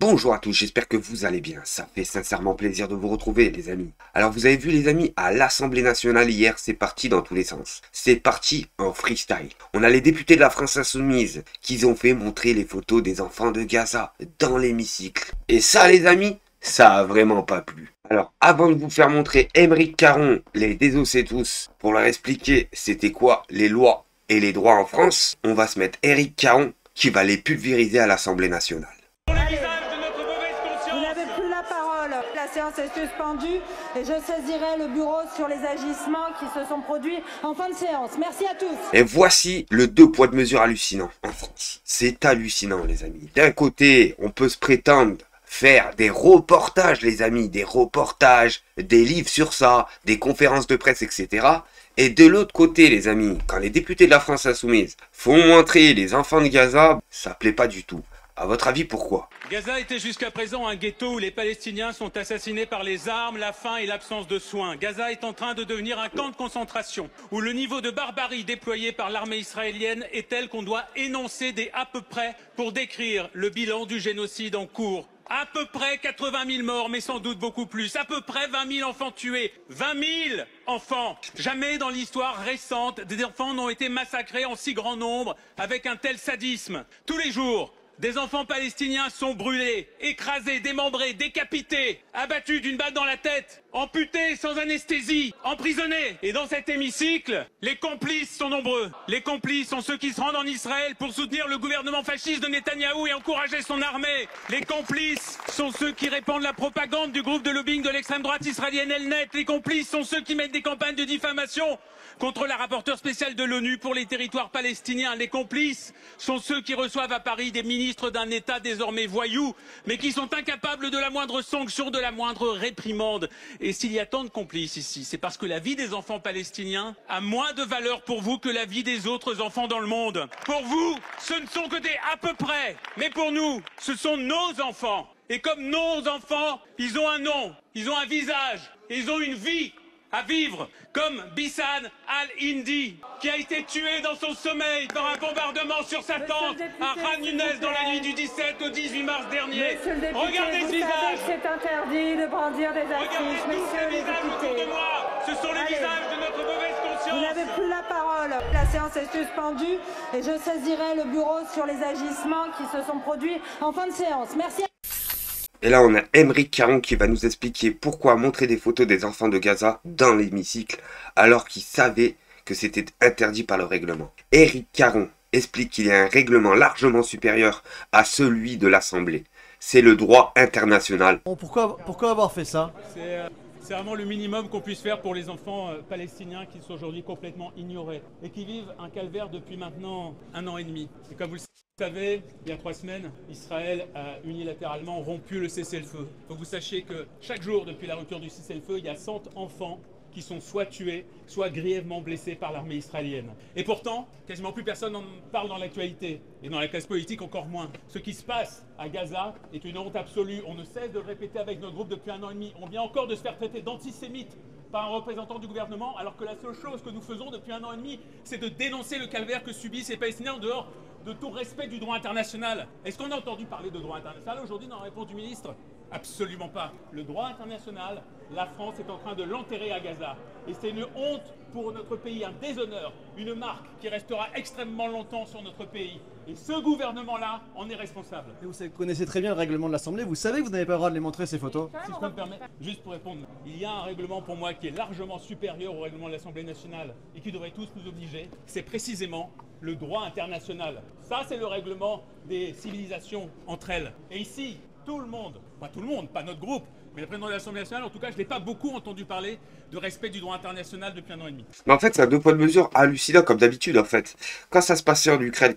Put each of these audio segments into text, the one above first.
Bonjour à tous, j'espère que vous allez bien. Ça fait sincèrement plaisir de vous retrouver les amis. Alors vous avez vu les amis, à l'Assemblée nationale hier, c'est parti dans tous les sens. C'est parti en freestyle. On a les députés de la France Insoumise qui ont fait montrer les photos des enfants de Gaza dans l'hémicycle. Et ça les amis, ça a vraiment pas plu. Alors avant de vous faire montrer Aymeric Caron, les désossés tous, pour leur expliquer c'était quoi les lois et les droits en France, on va se mettre Aymeric Caron qui va les pulvériser à l'Assemblée nationale. Vous n'avez plus la parole. La séance est suspendue et je saisirai le bureau sur les agissements qui se sont produits en fin de séance. Merci à tous. Et voici le deux poids de mesure hallucinant en France. C'est hallucinant les amis. D'un côté, on peut se prétendre faire des reportages les amis, des reportages, des livres sur ça, des conférences de presse, etc. Et de l'autre côté les amis, quand les députés de la France Insoumise font montrer les enfants de Gaza, ça plaît pas du tout. À votre avis, pourquoi? Gaza était jusqu'à présent un ghetto où les Palestiniens sont assassinés par les armes, la faim et l'absence de soins. Gaza est en train de devenir un camp de concentration où le niveau de barbarie déployé par l'armée israélienne est tel qu'on doit énoncer des à peu près pour décrire le bilan du génocide en cours. À peu près 80 000 morts, mais sans doute beaucoup plus. À peu près 20 000 enfants tués. 20 000 enfants. Jamais dans l'histoire récente, des enfants n'ont été massacrés en si grand nombre avec un tel sadisme. Tous les jours, des enfants palestiniens sont brûlés, écrasés, démembrés, décapités, abattus d'une balle dans la tête, amputés sans anesthésie, emprisonnés. Et dans cet hémicycle, les complices sont nombreux. Les complices sont ceux qui se rendent en Israël pour soutenir le gouvernement fasciste de Netanyahou et encourager son armée. Les complices sont ceux qui répandent la propagande du groupe de lobbying de l'extrême droite israélienne Elnet. Les complices sont ceux qui mènent des campagnes de diffamation contre la rapporteure spéciale de l'ONU pour les territoires palestiniens. Les complices sont ceux qui reçoivent à Paris des ministres d'un État désormais voyou, mais qui sont incapables de la moindre sanction, de la moindre réprimande. Et s'il y a tant de complices ici, c'est parce que la vie des enfants palestiniens a moins de valeur pour vous que la vie des autres enfants dans le monde. Pour vous, ce ne sont que des à peu près, mais pour nous, ce sont nos enfants. Et comme nos enfants, ils ont un nom, ils ont un visage, ils ont une vie à vivre, comme Bissan al-Hindi, qui a été tué dans son sommeil par un bombardement sur sa tente à Khan Younes dans la nuit du 17 au 18 mars dernier. Regardez ce visage. C'est interdit de brandir des Regardez affiches, tous messieurs ces les visages autour députés. de moi. Ce sont les Allez. visages de notre mauvaise Vous n'avez conscience. plus la parole. La séance est suspendue et je saisirai le bureau sur les agissements qui se sont produits en fin de séance. Merci. Et là, on a Aymeric Caron qui va nous expliquer pourquoi montrer des photos des enfants de Gaza dans l'hémicycle alors qu'il savait que c'était interdit par le règlement. Aymeric Caron explique qu'il y a un règlement largement supérieur à celui de l'Assemblée. C'est le droit international. Bon, pourquoi avoir fait ça? C'est vraiment le minimum qu'on puisse faire pour les enfants palestiniens qui sont aujourd'hui complètement ignorés et qui vivent un calvaire depuis maintenant 1 an et demi. Et comme vous le savez, il y a 3 semaines, Israël a unilatéralement rompu le cessez-le-feu. Il faut que vous sachiez que chaque jour depuis la rupture du cessez-le-feu, il y a 100 enfants qui sont soit tués, soit grièvement blessés par l'armée israélienne. Et pourtant, quasiment plus personne n'en parle dans l'actualité, et dans la classe politique encore moins. Ce qui se passe à Gaza est une honte absolue. On ne cesse de le répéter avec notre groupe depuis 1 an et demi. On vient encore de se faire traiter d'antisémites par un représentant du gouvernement, alors que la seule chose que nous faisons depuis 1 an et demi, c'est de dénoncer le calvaire que subissent les Palestiniens en dehors de tout respect du droit international. Est-ce qu'on a entendu parler de droit international aujourd'hui dans la réponse du ministre? Absolument pas. Le droit international, la France est en train de l'enterrer à Gaza. Et c'est une honte pour notre pays, un déshonneur, une marque qui restera extrêmement longtemps sur notre pays. Et ce gouvernement-là en est responsable. Et vous connaissez très bien le règlement de l'Assemblée, vous savez que vous n'avez pas le droit de les montrer ces photos. Si je peux me permettre, juste pour répondre, il y a un règlement pour moi qui est largement supérieur au règlement de l'Assemblée nationale et qui devrait tous nous obliger. C'est précisément le droit international. Ça, c'est le règlement des civilisations entre elles. Et ici, tout le monde, pas notre groupe, mais le président de l'Assemblée nationale, en tout cas, je n'ai pas beaucoup entendu parler de respect du droit international depuis 1 an et demi. Mais en fait, c'est un deux poids de mesure hallucinant comme d'habitude en fait. Quand ça se passait en Ukraine,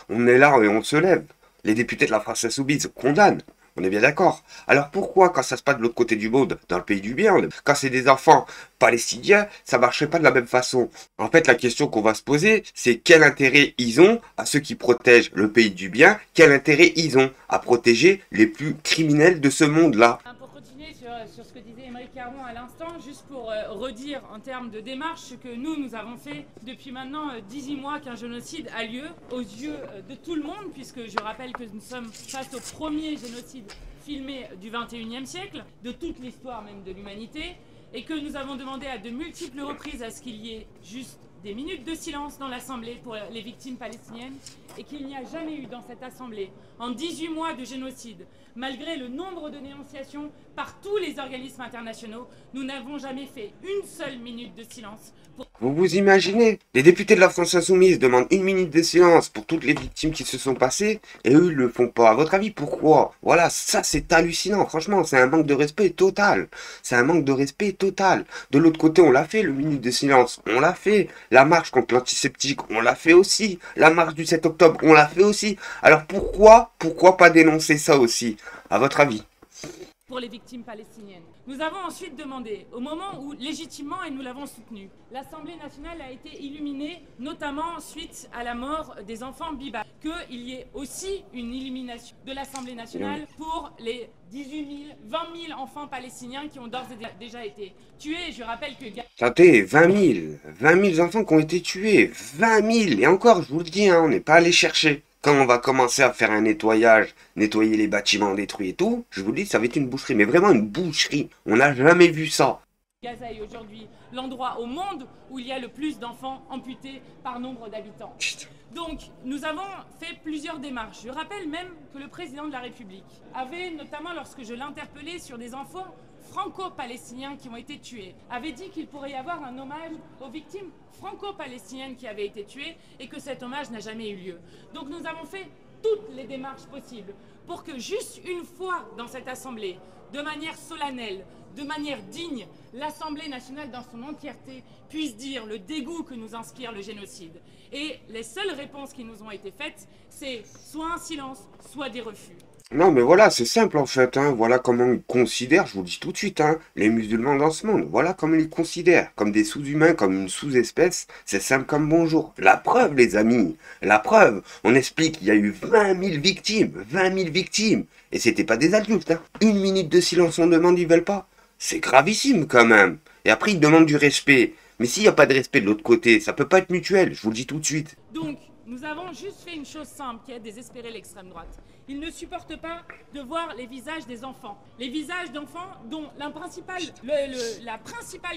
on est là et on se lève. Les députés de la France Insoumise condamnent. On est bien d'accord. Alors pourquoi quand ça se passe de l'autre côté du monde, dans le pays du bien, quand c'est des enfants palestiniens, ça marcherait pas de la même façon? En fait, la question qu'on va se poser, c'est quel intérêt ils ont à ceux qui protègent le pays du bien, quel intérêt ils ont à protéger les plus criminels de ce monde-là? Pour continuer sur ce que disait Aymeric Caron à l'instant, juste pour redire en termes de démarche ce que nous avons fait depuis maintenant 18 mois qu'un génocide a lieu aux yeux de tout le monde, puisque je rappelle que nous sommes face au premier génocide filmé du 21e siècle, de toute l'histoire même de l'humanité, et que nous avons demandé à de multiples reprises à ce qu'il y ait juste des minutes de silence dans l'Assemblée pour les victimes palestiniennes, et qu'il n'y a jamais eu dans cette Assemblée, en 18 mois de génocide, malgré le nombre de dénonciations par tous les organismes internationaux, nous n'avons jamais fait une seule minute de silence. Vous vous imaginez? Les députés de la France Insoumise demandent une minute de silence pour toutes les victimes qui se sont passées, et eux, ils le font pas. À votre avis, pourquoi? Voilà, ça c'est hallucinant, franchement, c'est un manque de respect total. C'est un manque de respect total. De l'autre côté, on l'a fait, le minute de silence, on l'a fait. La marche contre l'antiseptique, on l'a fait aussi. La marche du 7 octobre, on l'a fait aussi. Alors pourquoi pas dénoncer ça aussi, à votre avis? Pour les victimes palestiniennes. Nous avons ensuite demandé, au moment où, légitimement, et nous l'avons soutenu, l'Assemblée nationale a été illuminée, notamment suite à la mort des enfants Biba, qu'il y ait aussi une illumination de l'Assemblée nationale pour les 18 000, 20 000 enfants palestiniens qui ont d'ores et déjà été tués. Je rappelle que... Attendez, 20 000 enfants qui ont été tués, 20 000, et encore, je vous le dis, hein, on n'est pas allé chercher. Quand on va commencer à faire un nettoyage, nettoyer les bâtiments détruits et tout, je vous dis, ça va être une boucherie, mais vraiment une boucherie. On n'a jamais vu ça. Gaza est aujourd'hui l'endroit au monde où il y a le plus d'enfants amputés par nombre d'habitants. Donc, nous avons fait plusieurs démarches. Je rappelle même que le président de la République avait, notamment lorsque je l'interpellais sur des enfants franco-palestiniens qui ont été tués, avait dit qu'il pourrait y avoir un hommage aux victimes franco-palestiniennes qui avaient été tuées et que cet hommage n'a jamais eu lieu. Donc nous avons fait toutes les démarches possibles pour que juste une fois dans cette Assemblée, de manière solennelle, de manière digne, l'Assemblée nationale dans son entièreté puisse dire le dégoût que nous inspire le génocide. Et les seules réponses qui nous ont été faites, c'est soit un silence, soit des refus. Non mais voilà, c'est simple en fait, hein. Voilà comment ils considèrent, je vous le dis tout de suite, hein, les musulmans dans ce monde. Voilà comment ils considèrent, comme des sous-humains, comme une sous-espèce, c'est simple comme bonjour. La preuve les amis, la preuve, on explique qu'il y a eu 20 000 victimes, 20 000 victimes, et c'était pas des adultes, hein. Une minute de silence on demande, ils veulent pas. C'est gravissime quand même. Et après ils demandent du respect. Mais s'il n'y a pas de respect de l'autre côté, ça peut pas être mutuel, je vous le dis tout de suite. Donc, nous avons juste fait une chose simple qui a désespéré l'extrême droite. Ils ne supportent pas de voir les visages des enfants. Les visages d'enfants dont la principale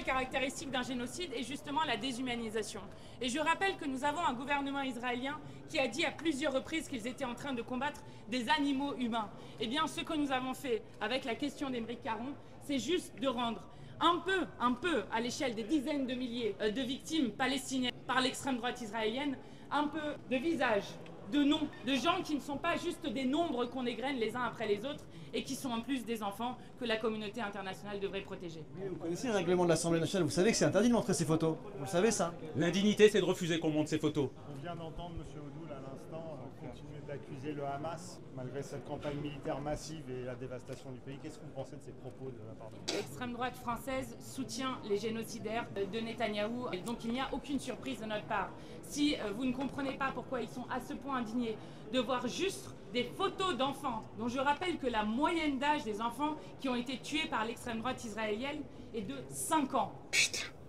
caractéristique d'un génocide est justement la déshumanisation. Et je rappelle que nous avons un gouvernement israélien qui a dit à plusieurs reprises qu'ils étaient en train de combattre des animaux humains. Eh bien, ce que nous avons fait avec la question d'Aymeric Caron, c'est juste de rendre un peu, à l'échelle des dizaines de milliers de victimes palestiniennes par l'extrême droite israélienne, un peu de visage, de noms, de gens qui ne sont pas juste des nombres qu'on égrène les uns après les autres et qui sont en plus des enfants que la communauté internationale devrait protéger. Oui, vous connaissez le règlement de l'Assemblée nationale, vous savez que c'est interdit de montrer ces photos. Vous le savez ça? L'indignité, c'est de refuser qu'on montre ces photos. On vient d'entendre M. Odoul à l'instant continuer d'accuser le Hamas, malgré cette campagne militaire massive et la dévastation du pays. Qu'est-ce que vous pensez de ces propos de la part de... L'extrême droite française soutient les génocidaires de Netanyahou, donc il n'y a aucune surprise de notre part. Si vous ne comprenez pas pourquoi ils sont à ce point indignés de voir juste des photos d'enfants, dont je rappelle que la moyenne d'âge des enfants qui ont été tués par l'extrême droite israélienne est de 5 ans.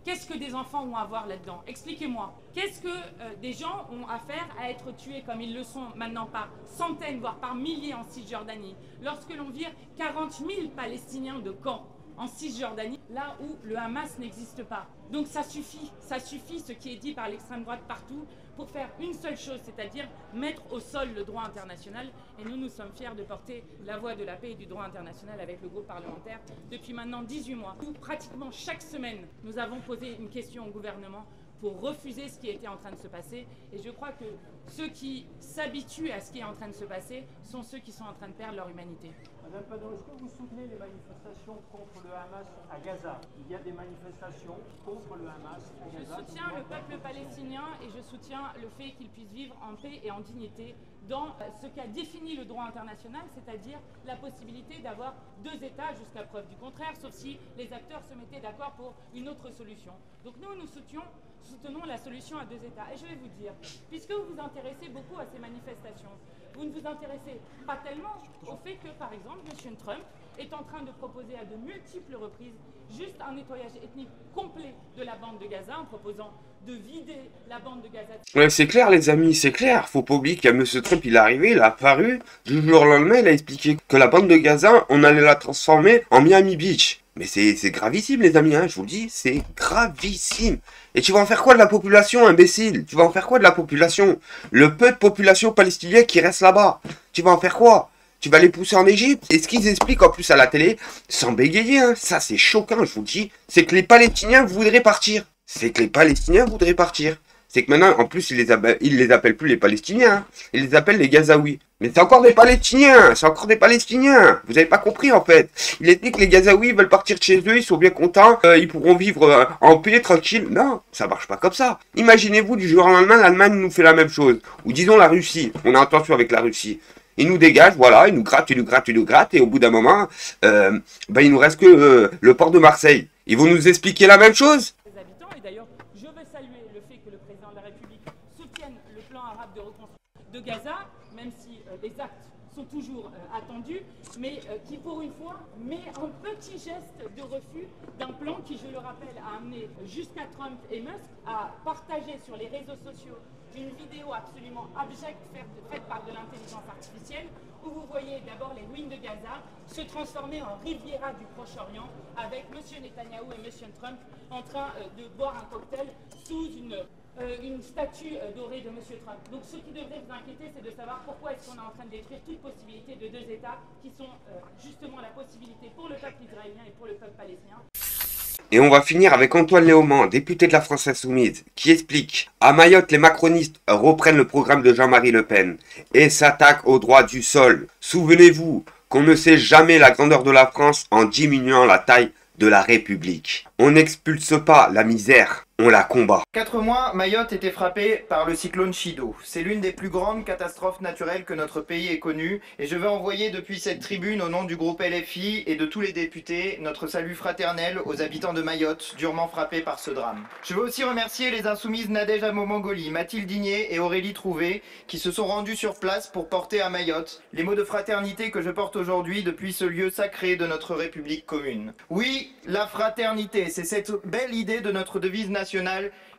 Qu'est-ce que des enfants ont à voir là-dedans? Expliquez-moi. Qu'est-ce que des gens ont à faire à être tués comme ils le sont maintenant par centaines, voire par milliers en Cisjordanie, lorsque l'on vire 40 000 Palestiniens de camps en Cisjordanie, là où le Hamas n'existe pas. Donc ça suffit ce qui est dit par l'extrême droite partout pour faire une seule chose, c'est-à-dire mettre au sol le droit international. Et nous sommes fiers de porter la voix de la paix et du droit international avec le groupe parlementaire depuis maintenant 18 mois, où pratiquement chaque semaine, nous avons posé une question au gouvernement pour refuser ce qui était en train de se passer. Et je crois que ceux qui s'habituent à ce qui est en train de se passer sont ceux qui sont en train de perdre leur humanité. Madame Panot, est-ce que vous soutenez les manifestations contre le Hamas à Gaza? Il y a des manifestations contre le Hamas à Gaza. Je soutiens le peuple palestinien et je soutiens le fait qu'il puisse vivre en paix et en dignité dans ce qu'a défini le droit international, c'est-à-dire la possibilité d'avoir 2 États jusqu'à preuve du contraire, sauf si les acteurs se mettaient d'accord pour une autre solution. Donc nous soutenons la solution à 2 États. Et je vais vous dire, puisque vous vous intéressez beaucoup à ces manifestations, vous ne vous intéressez pas tellement au fait que, par exemple, M. Trump est en train de proposer à de multiples reprises juste un nettoyage ethnique complet de la bande de Gaza, en proposant de vider la bande de Gaza. Ouais, c'est clair les amis, c'est clair. Faut pas oublier qu'il y a M. Trump, il est arrivé, il a apparu. Du jour au lendemain, il a expliqué que la bande de Gaza, on allait la transformer en Miami Beach. Mais c'est gravissime les amis, hein, je vous le dis, c'est gravissime. Et tu vas en faire quoi de la population, imbécile? Tu vas en faire quoi de la population? Le peu de population palestinienne qui reste là-bas. Tu vas en faire quoi? Tu vas les pousser en Égypte? Et ce qu'ils expliquent en plus à la télé, sans bégayer, hein, ça c'est choquant, je vous le dis, c'est que les Palestiniens voudraient partir. C'est que les Palestiniens voudraient partir. C'est que maintenant, en plus, ils les appellent plus les Palestiniens, hein. Ils les appellent les Gazaouis. Mais c'est encore des Palestiniens, c'est encore des Palestiniens. Vous avez pas compris en fait. Il explique que les Gazaouis veulent partir de chez eux, ils sont bien contents, ils pourront vivre en paix, tranquille. Non, ça marche pas comme ça. Imaginez-vous du jour au lendemain, l'Allemagne nous fait la même chose. Ou disons la Russie, on a intention avec la Russie. Ils nous dégagent, voilà, ils nous grattent, et au bout d'un moment, il nous reste que le port de Marseille. Ils vont nous expliquer la même chose? Les habitants, et d'ailleurs, je veux saluer le fait que le président de la République soutienne le plan arabe de reconstruction de Gaza, même si les actes sont toujours attendus, mais qui pour une fois met un petit geste de refus d'un plan qui, je le rappelle, a amené jusqu'à Trump et Musk à partager sur les réseaux sociaux une vidéo absolument abjecte faite par de l'intelligence artificielle, où vous voyez d'abord les ruines de Gaza se transformer en Riviera du Proche-Orient, avec M. Netanyahou et M. Trump en train de boire un cocktail sous une statue dorée de M. Trump. Donc ce qui devrait vous inquiéter, c'est de savoir pourquoi est-ce qu'on est en train de détruire toute possibilité de deux États qui sont justement la possibilité pour le peuple israélien et pour le peuple palestinien. Et on va finir avec Antoine Léaumont, député de la France Insoumise, qui explique « À Mayotte, les macronistes reprennent le programme de Jean-Marie Le Pen et s'attaquent au droit du sol. Souvenez-vous qu'on ne sait jamais la grandeur de la France en diminuant la taille de la République. On n'expulse pas la misère, on la combat. » 4 mois, Mayotte était frappée par le cyclone Chido. C'est l'une des plus grandes catastrophes naturelles que notre pays ait connues, et je veux envoyer depuis cette tribune, au nom du groupe LFI et de tous les députés, notre salut fraternel aux habitants de Mayotte, durement frappés par ce drame. Je veux aussi remercier les insoumises Nadège Amo-Mangoli, Mathilde Digné et Aurélie Trouvé, qui se sont rendues sur place pour porter à Mayotte les mots de fraternité que je porte aujourd'hui depuis ce lieu sacré de notre République commune. Oui, la fraternité, c'est cette belle idée de notre devise nationale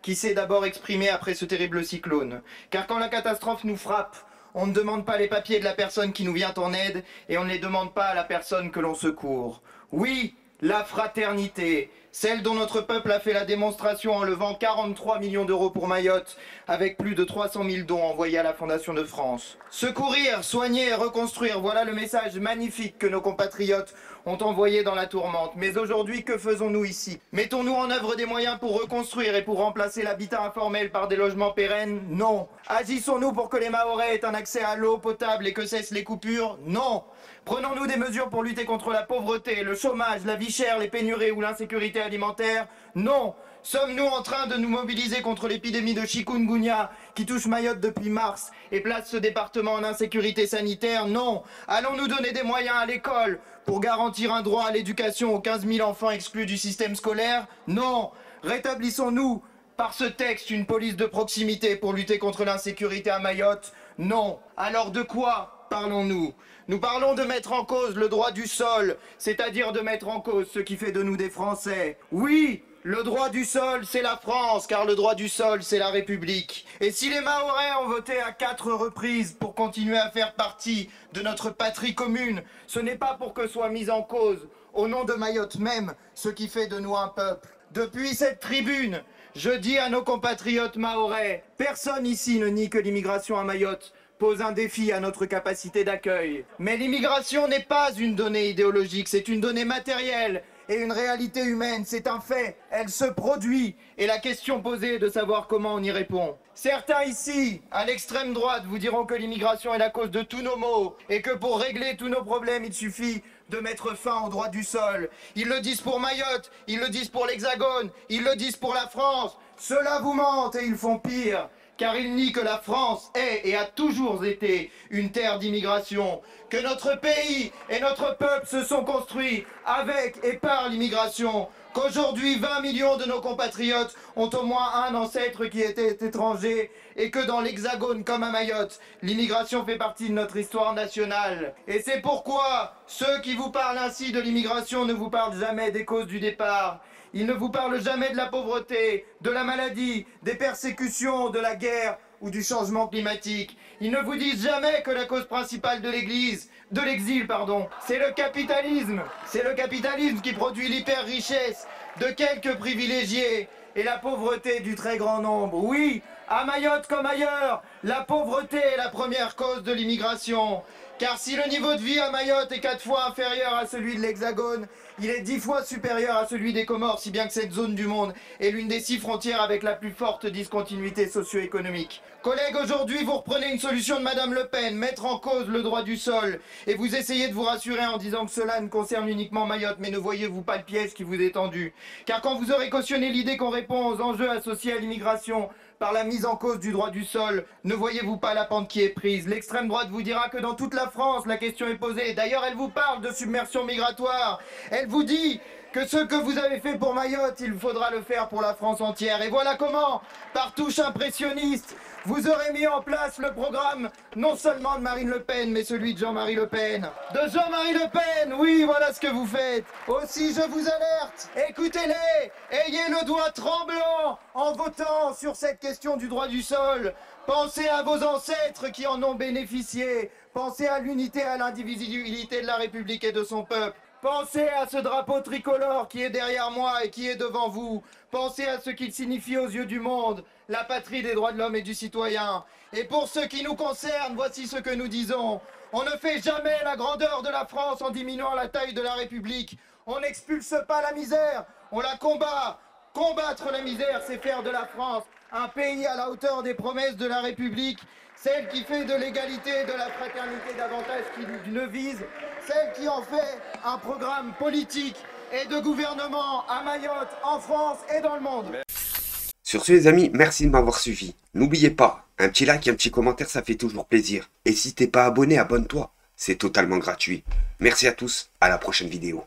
qui s'est d'abord exprimée après ce terrible cyclone. Car quand la catastrophe nous frappe, on ne demande pas les papiers de la personne qui nous vient en aide et on ne les demande pas à la personne que l'on secourt. Oui, la fraternité, celle dont notre peuple a fait la démonstration en levant 43 millions d'euros pour Mayotte, avec plus de 300 000 dons envoyés à la Fondation de France. Secourir, soigner et reconstruire, voilà le message magnifique que nos compatriotes ont envoyé dans la tourmente. Mais aujourd'hui, que faisons-nous ici? Mettons-nous en œuvre des moyens pour reconstruire et pour remplacer l'habitat informel par des logements pérennes? Non. Agissons-nous pour que les Mahorais aient un accès à l'eau potable et que cessent les coupures? Non. Prenons-nous des mesures pour lutter contre la pauvreté, le chômage, la vie chère, les pénuries ou l'insécurité alimentaire? Non. Sommes-nous en train de nous mobiliser contre l'épidémie de chikungunya qui touche Mayotte depuis mars et place ce département en insécurité sanitaire? Non. Allons-nous donner des moyens à l'école pour garantir un droit à l'éducation aux 15 000 enfants exclus du système scolaire? Non. Rétablissons-nous par ce texte une police de proximité pour lutter contre l'insécurité à Mayotte? Non. Alors de quoi parlons-nous? Nous parlons de mettre en cause le droit du sol, c'est-à-dire de mettre en cause ce qui fait de nous des Français. Oui, le droit du sol, c'est la France, car le droit du sol, c'est la République. Et si les Mahorais ont voté à 4 reprises pour continuer à faire partie de notre patrie commune, ce n'est pas pour que soit mis en cause, au nom de Mayotte même, ce qui fait de nous un peuple. Depuis cette tribune, je dis à nos compatriotes Mahorais, personne ici ne nie que l'immigration à Mayotte pose un défi à notre capacité d'accueil. Mais l'immigration n'est pas une donnée idéologique, c'est une donnée matérielle et une réalité humaine, c'est un fait. Elle se produit et la question posée est de savoir comment on y répond. Certains ici, à l'extrême droite, vous diront que l'immigration est la cause de tous nos maux et que pour régler tous nos problèmes, il suffit de mettre fin au droit du sol. Ils le disent pour Mayotte, ils le disent pour l'Hexagone, ils le disent pour la France. Ceux-là vous mentent et ils font pire. Car il nie que la France est et a toujours été une terre d'immigration, que notre pays et notre peuple se sont construits avec et par l'immigration, qu'aujourd'hui 20 millions de nos compatriotes ont au moins un ancêtre qui était étranger et que dans l'Hexagone comme à Mayotte, l'immigration fait partie de notre histoire nationale. Et c'est pourquoi ceux qui vous parlent ainsi de l'immigration ne vous parlent jamais des causes du départ. Ils ne vous parlent jamais de la pauvreté, de la maladie, des persécutions, de la guerre ou du changement climatique. Ils ne vous disent jamais que la cause principale de l'exil, c'est le capitalisme. C'est le capitalisme qui produit l'hyper-richesse de quelques privilégiés et la pauvreté du très grand nombre. Oui, à Mayotte comme ailleurs, la pauvreté est la première cause de l'immigration. Car si le niveau de vie à Mayotte est 4 fois inférieur à celui de l'Hexagone, il est 10 fois supérieur à celui des Comores, si bien que cette zone du monde est l'une des 6 frontières avec la plus forte discontinuité socio-économique. Collègues, aujourd'hui, vous reprenez une solution de Madame Le Pen, mettre en cause le droit du sol, et vous essayez de vous rassurer en disant que cela ne concerne uniquement Mayotte, mais ne voyez-vous pas le piège qui vous est tendu? Car quand vous aurez cautionné l'idée qu'on répond aux enjeux associés à l'immigration par la mise en cause du droit du sol, ne voyez-vous pas la pente qui est prise? L'extrême droite vous dira que dans toute la France, la question est posée. D'ailleurs, elle vous parle de submersion migratoire. Elle vous dit que ce que vous avez fait pour Mayotte, il faudra le faire pour la France entière. Et voilà comment, par touche impressionniste, vous aurez mis en place le programme non seulement de Marine Le Pen, mais celui de Jean-Marie Le Pen. De Jean-Marie Le Pen, oui, voilà ce que vous faites. Aussi, je vous alerte, écoutez-les, ayez le doigt tremblant en votant sur cette question du droit du sol. Pensez à vos ancêtres qui en ont bénéficié. Pensez à l'unité et à l'indivisibilité de la République et de son peuple. Pensez à ce drapeau tricolore qui est derrière moi et qui est devant vous. Pensez à ce qu'il signifie aux yeux du monde, la patrie des droits de l'homme et du citoyen. Et pour ce qui nous concerne, voici ce que nous disons. On ne fait jamais la grandeur de la France en diminuant la taille de la République. On n'expulse pas la misère, on la combat. Combattre la misère, c'est faire de la France un pays à la hauteur des promesses de la République, celle qui fait de l'égalité et de la fraternité davantage qu'il ne vise, celle qui en fait un programme politique et de gouvernement à Mayotte, en France et dans le monde. Sur ce les amis, merci de m'avoir suivi. N'oubliez pas, un petit like et un petit commentaire, ça fait toujours plaisir. Et si t'es pas abonné, abonne-toi. C'est totalement gratuit. Merci à tous, à la prochaine vidéo.